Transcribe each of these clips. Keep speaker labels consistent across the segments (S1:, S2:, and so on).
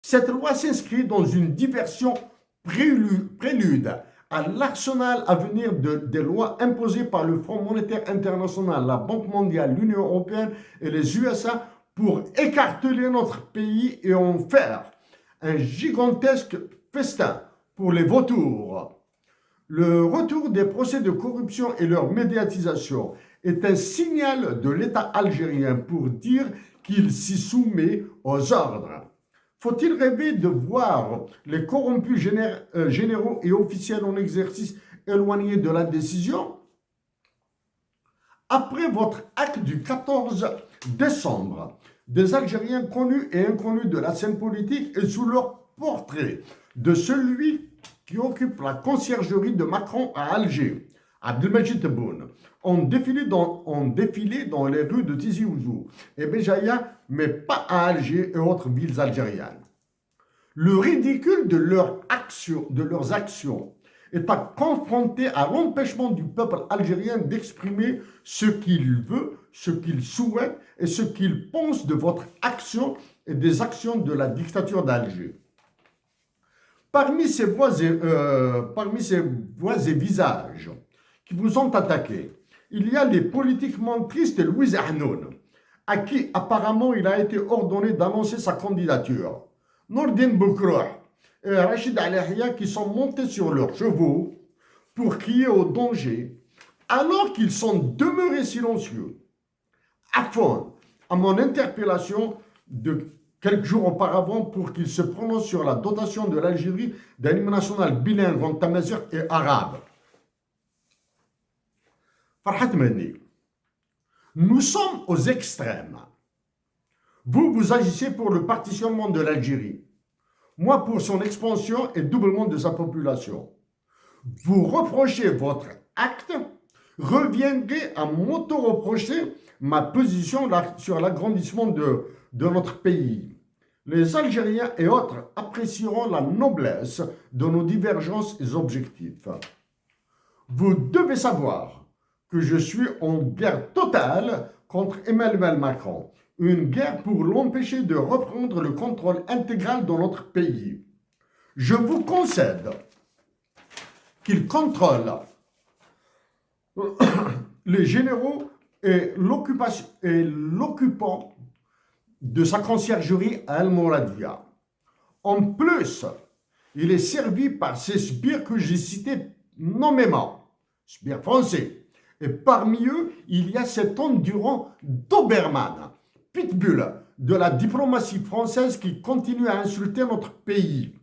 S1: Cette loi s'inscrit dans une diversion prélude à l'arsenal à venir des lois imposées par le Fonds monétaire international, la Banque mondiale, l'Union européenne et les USA pour écarteler notre pays et en faire un gigantesque festin pour les vautours. Le retour des procès de corruption et leur médiatisation est un signal de l'État algérien pour dire qu'il s'y soumet aux ordres. Faut-il rêver de voir les corrompus généraux et officiels en exercice éloignés de la décision? Après votre acte du 14 décembre, des Algériens connus et inconnus de la scène politique et sous leur portrait de celui qui occupe la conciergerie de Macron à Alger, Abdelmajid Tebboune, ont défilé dans les rues de Tizi Ouzou et Béjaïa, mais pas à Alger et autres villes algériennes. Le ridicule de leurs actions est à confronter à l'empêchement du peuple algérien d'exprimer ce qu'il veut, ce qu'il souhaite et ce qu'il pense de votre action et des actions de la dictature d'Alger. Parmi ces voix et visages qui vous ont attaqué, il y a les politiquement tristes Louis Ahnoun, à qui apparemment il a été ordonné d'annoncer sa candidature. Nordin Boukrouh et Rachid Alahia qui sont montés sur leurs chevaux pour crier au danger, alors qu'ils sont demeurés silencieux. Afin, à mon interpellation de quelques jours auparavant pour qu'ils se prononcent sur la dotation de l'Algérie d'un hymne national bilingue en tamazight et arabe. Farhat Meni, nous sommes aux extrêmes. Vous agissez pour le partitionnement de l'Algérie. Moi, pour son expansion et doublement de sa population. Vous reprochez votre acte, reviendrez à m'auto-reprocher ma position sur l'agrandissement de notre pays. Les Algériens et autres apprécieront la noblesse de nos divergences et objectifs. Vous devez savoir que je suis en guerre totale contre Emmanuel Macron. Une guerre pour l'empêcher de reprendre le contrôle intégral de notre pays. Je vous concède qu'il contrôle les généraux et l'occupant de sa conciergerie à El Mouradia. En plus, il est servi par ces sbires que j'ai cités nommément, sbires français. Et parmi eux, il y a cet endurant Doberman, pitbull de la diplomatie française qui continue à insulter notre pays.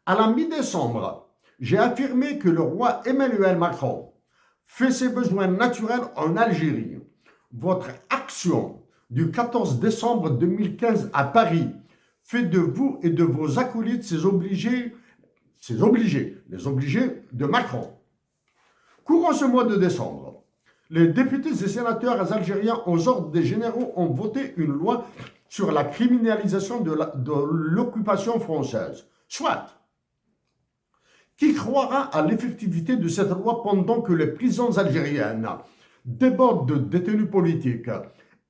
S1: À la mi-décembre, j'ai affirmé que le roi Emmanuel Macron fait ses besoins naturels en Algérie. Votre action du 14 décembre 2015 à Paris fait de vous et de vos acolytes les obligés de Macron. Courant ce mois de décembre, les députés et sénateurs algériens aux ordres des généraux ont voté une loi sur la criminalisation de l'occupation française. Soit. Qui croira à l'effectivité de cette loi pendant que les prisons algériennes débordent de détenus politiques?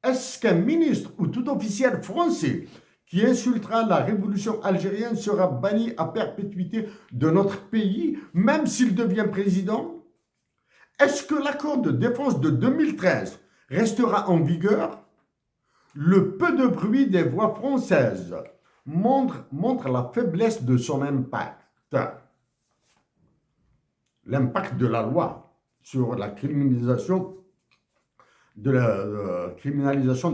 S1: Est-ce qu'un ministre ou tout officiel français qui insultera la révolution algérienne sera banni à perpétuité de notre pays, même s'il devient président? Est-ce que l'accord de défense de 2013 restera en vigueur? Le peu de bruit des voix françaises montre la faiblesse de son impact. L'impact de la loi sur la criminalisation de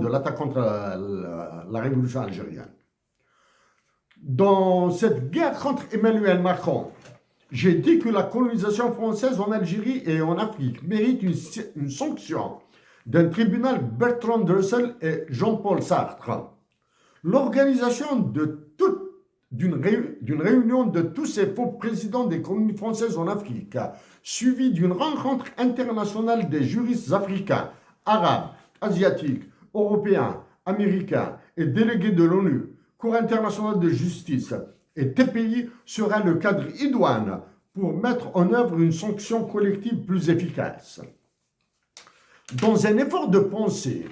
S1: l'attaque contre la révolution algérienne. Dans cette guerre contre Emmanuel Macron, j'ai dit que la colonisation française en Algérie et en Afrique mérite une sanction d'un tribunal Bertrand Russell et Jean-Paul Sartre. L'organisation d'une réunion de tous ces faux présidents des colonies françaises en Afrique, suivie d'une rencontre internationale des juristes africains, arabes, asiatiques, européens, américains et délégués de l'ONU, Cour internationale de justice et TPI sera le cadre idoine pour mettre en œuvre une sanction collective plus efficace. Dans un effort de pensée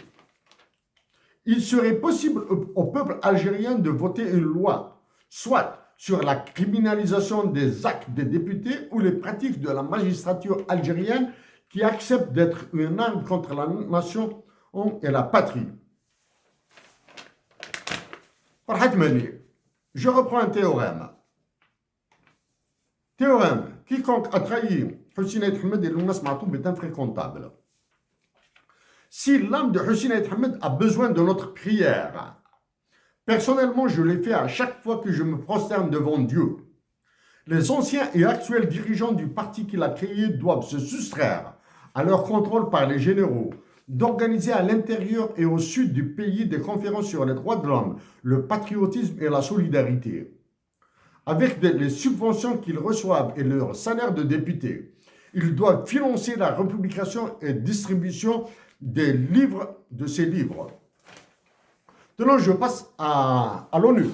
S1: il serait possible au peuple algérien de voter une loi, soit sur la criminalisation des actes des députés ou les pratiques de la magistrature algérienne qui accepte d'être une arme contre la nation et la patrie. Je reprends un théorème. Théorème. Quiconque a trahi Hussein Aït Hamed et l'Ounas Matoub est infréquentable. Si l'âme de Hussein Aït Hamed a besoin de notre prière, personnellement, je l'ai fait à chaque fois que je me prosterne devant Dieu. Les anciens et actuels dirigeants du parti qu'il a créé doivent se soustraire à leur contrôle par les généraux, d'organiser à l'intérieur et au sud du pays des conférences sur les droits de l'homme, le patriotisme et la solidarité. Avec les subventions qu'ils reçoivent et leur salaire de député, ils doivent financer la republication et distribution des livres, de ces livres. Maintenant, je passe à l'ONU.